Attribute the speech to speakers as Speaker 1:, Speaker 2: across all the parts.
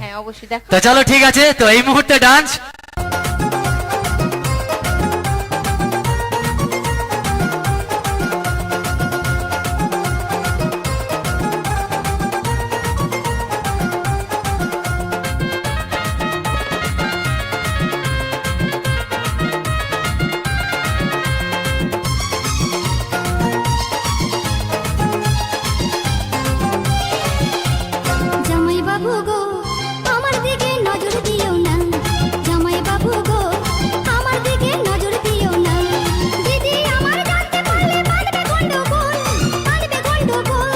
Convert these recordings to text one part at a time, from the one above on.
Speaker 1: হ্যাঁ অবশ্যই দেখো।
Speaker 2: তো চলো ঠিক আছে, তো এই মুহূর্তে ডান্স।
Speaker 3: জামাই বাবু গো আমার দিকে নজর দিও না, জামাই বাবু গো আমার দিকে নজর দিও না। দিদি আমার জানতে পারলে বাঁধবে গন্ডগোল, বাঁধবে গন্ডগোল।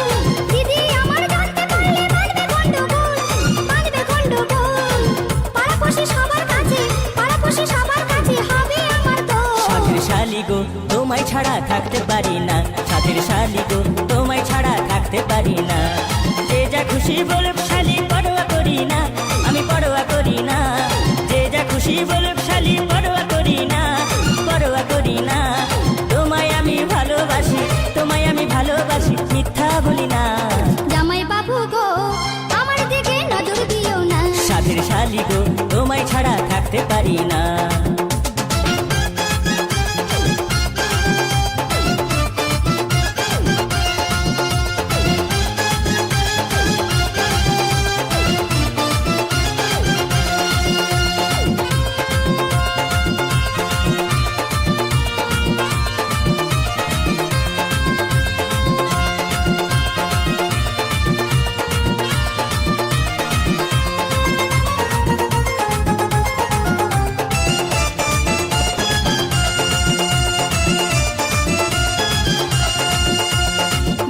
Speaker 3: দিদি আমার জানতে পারলে বাঁধবে গন্ডগোল, বাঁধবে গন্ডগোল। পাড়াপড়শি সবার কাছে, পাড়াপড়শি সবার কাছে হবে আমার তো।
Speaker 4: সাথের শালি গো তোমায় ছাড়া থাকতে পারি না, সাথের শালি গো তোমায় ছাড়া থাকতে পারি না। যে যা খুশি বলুক শালি পরোয়া করি না, আমি পরোয়া করি না। যে যা খুশি বলুক শালি পরোয়া করি না, পরোয়া করি না। তোমায় আমি ভালোবাসি, তোমায় আমি ভালোবাসি, মিথ্যা বলি না।
Speaker 3: জামাই বাবু গো আমার দিকে নজর দিও না।
Speaker 4: সাথের শালি গো তোমায় ছাড়া থাকতে পারি না।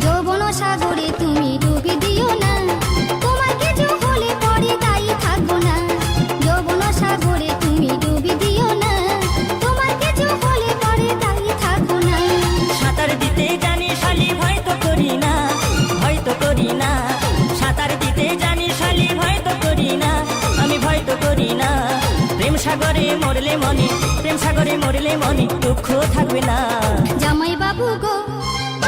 Speaker 3: যৌবন সাগরে তুমি ডুবি দিও না, তোমার কিছু হলে পরে দায়ী থাকবো না। যৌবন সাগরে তুমি ডুবি দিও না, তোমার কিছু হলে পরে দায়ী থাকবো না।
Speaker 4: সাঁতার দিতে জানি শালি ভয় তো করি না, ভয় তো করি না। সাঁতার দিতে জানি শালি ভয় তো করি না, আমি ভয় তো করি না। প্রেম সাগরে মরলে মনে, প্রেম সাগরে মরলে মনে দুঃখ থাকবে না।
Speaker 3: জামাই বাবু গো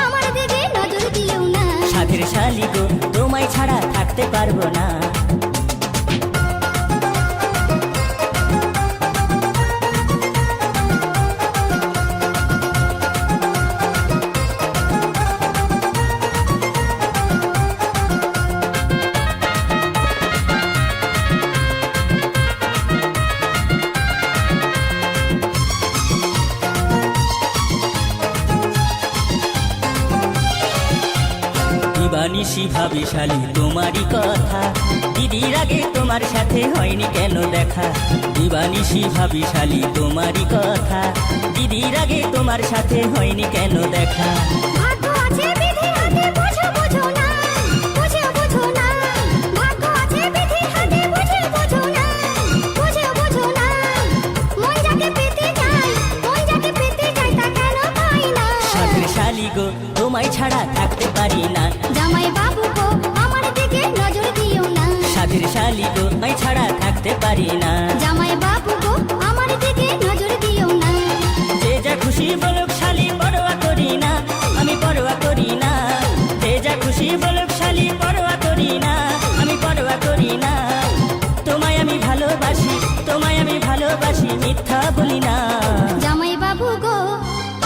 Speaker 3: আমার দিকে নজর দিও না।
Speaker 4: সাথের শালি গো তোমায় ছাড়া থাকতে পারবো না। দিবানিশি ভাবি শালি তোমারই কথা, দিদির আগে তোমার সাথে হয়নি কেন দেখা। দিবানিশি ভাবি শালি তোমারই কথা, দিদির আগে তোমার সাথে হয়নি কেন দেখা।
Speaker 3: ভাগ্য আছে বিধির হাতে বুঝো বুঝো না, বুঝো বুঝো না। ভাগ্য আছে বিধির হাতে বুঝো বুঝো না, বুঝো বুঝো না। মন যাকে পেতে চায়, মন যাকে পেতে চায় তা কেন পাই না।
Speaker 4: সাথের শালি গো তোমায় ছাড়া থাকতে পারি না।
Speaker 3: জামাই বাবু গো আমার দিকে নজর দিও না।
Speaker 4: সাথের শালি গো তোমায় ছাড়া থাকতে পারি না।
Speaker 3: জামাই বাবু গো আমার দিকে নজর দিও না।
Speaker 4: যে যা খুশি বলুক শালি পরোয়া করি না, আমি পরোয়া করি না। যে যা খুশি বলুক শালি পরোয়া করি না, আমি পরোয়া করি না। তোমায় আমি ভালোবাসি, তোমায় আমি ভালোবাসি, মিথ্যা বলি না।
Speaker 3: জামাই বাবু গো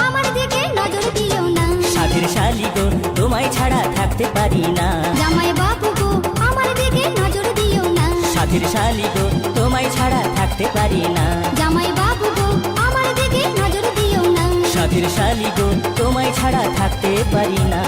Speaker 3: আমার দিকে নজর দিও না।
Speaker 4: সাথের শালি গো তোমায় ছাড়া থাকতে পারি না।
Speaker 3: জামাই বাবু গো আমার দিকে নজর দিও না।
Speaker 4: সাথের শালি গো তোমায় ছাড়া থাকতে পারি না।
Speaker 3: জামাই বাবু গো আমার দিকে নজর দিও না।
Speaker 4: সাথের শালি গো তোমায় ছাড়া থাকতে পারি না।